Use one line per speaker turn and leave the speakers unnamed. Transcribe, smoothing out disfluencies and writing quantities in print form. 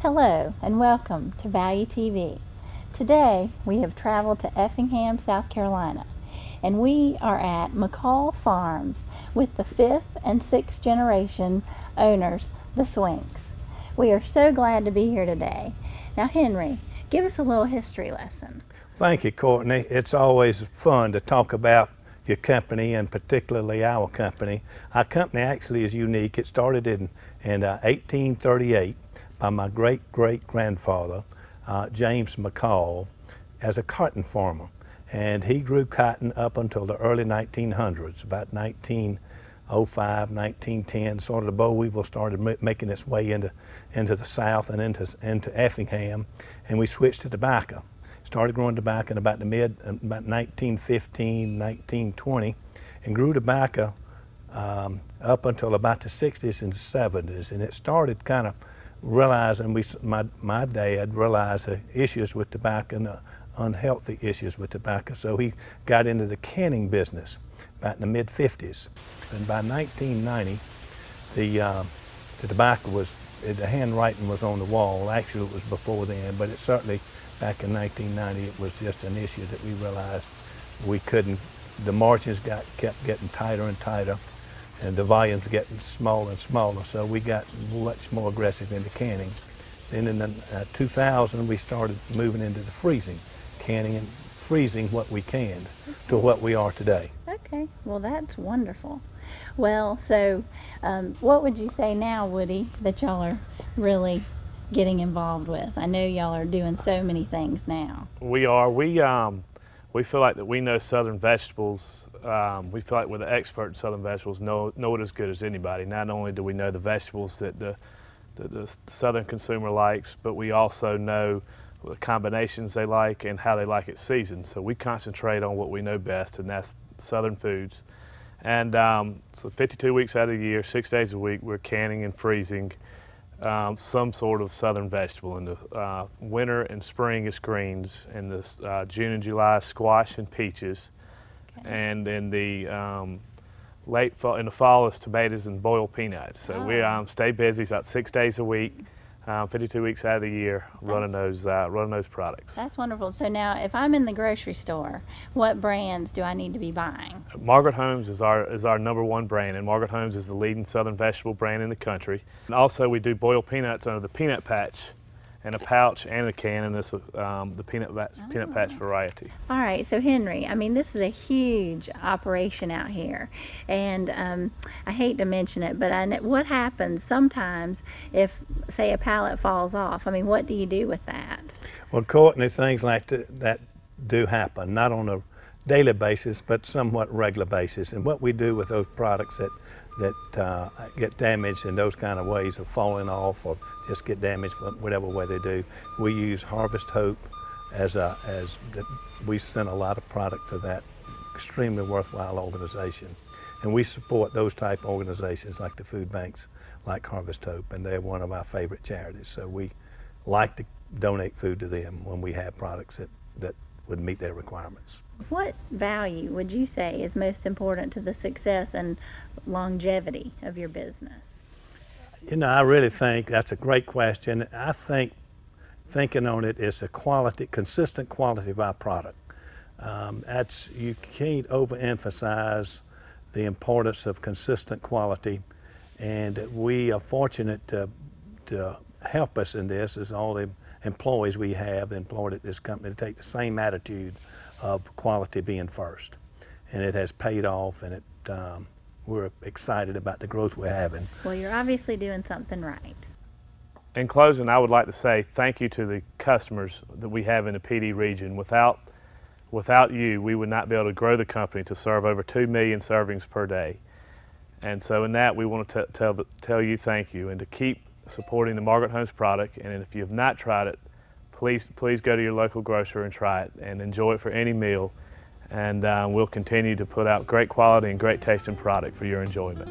Hello and welcome to Value TV. Today we have traveled to Effingham, South Carolina, and we are at McCall Farms with the 5th and 6th generation owners, the Swinks. We are so glad to be here today. Now Henry, give us a little history lesson.
Thank you, Courtney. It's always fun to talk about your company, and particularly our company. Our company actually is unique. It started in 1838 by my great-great-grandfather, James McCall, as a cotton farmer. And he grew cotton up until the early 1900s, about 1905, 1910, sort of the boll weevil started making its way into the South and into Effingham, and we switched to tobacco. Started growing tobacco in about 1915, 1920, and grew tobacco up until about the 60s and 70s. And it started kind of realizing, my dad realized the issues with tobacco and the unhealthy issues with tobacco, so he got into the canning business about in the mid-50s. And by 1990, the tobacco was, the handwriting was on the wall. Actually, it was before then, but it certainly, back in 1990, it was just an issue that we realized we couldn't, the margins kept getting tighter and tighter, and the volumes were getting smaller and smaller, so we got much more aggressive into canning. Then in the 2000, we started moving into the freezing, canning and freezing what we canned to what we are today.
Okay, well that's wonderful. Well, so what would you say now, Woody, that y'all are really getting involved with? I know y'all are doing so many things now.
We are. We feel like that we know Southern vegetables. We feel like we're the expert in Southern vegetables, know it as good as anybody. Not only do we know the vegetables that the Southern consumer likes, but we also know the combinations they like and how they like it seasoned. So we concentrate on what we know best, and that's Southern foods. And so 52 weeks out of the year, 6 days a week, we're canning and freezing some sort of Southern vegetable. In the winter and spring, it's greens. In the June and July, squash and peaches. Okay. And in the late fall, in the fall, it's tomatoes and boiled peanuts. So we stay busy about 6 days a week, 52 weeks out of the year, running those products.
That's wonderful. So now, if I'm in the grocery store, what brands do I need to be buying?
Margaret Holmes is our #1 brand, and Margaret Holmes is the leading Southern vegetable brand in the country. And also, we do boiled peanuts under the peanut patch, in a pouch and a can, and this the peanut patch variety.
All right, so Henry, I mean, this is a huge operation out here, and I hate to mention it, but what happens sometimes if, say, a pallet falls off? I mean, what do you do with that?
Well, Courtney, things like that do happen, not on a daily basis, but somewhat regular basis. And what we do with those products that get damaged in those kind of ways of falling off or just get damaged whatever way they do, we use Harvest Hope we send a lot of product to that extremely worthwhile organization. And we support those type of organizations like the food banks, like Harvest Hope, and they're one of our favorite charities. So we like to donate food to them when we have products that would meet their requirements.
What value would you say is most important to the success and longevity of your business?
You know, I really think that's a great question. I think thinking on it is the quality, consistent quality of our product. You can't overemphasize the importance of consistent quality, and we are fortunate to help us in this is all the employees we have employed at this company to take the same attitude of quality being first. And it has paid off, and we're excited about the growth we're having.
Well, you're obviously doing something right.
In closing, I would like to say thank you to the customers that we have in the PD region. Without you, we would not be able to grow the company to serve over 2 million servings per day. And so in that, we want to tell you thank you, and to keep supporting the Margaret Holmes product. And if you have not tried it, please go to your local grocer and try it and enjoy it for any meal. And we'll continue to put out great quality and great tasting product for your enjoyment.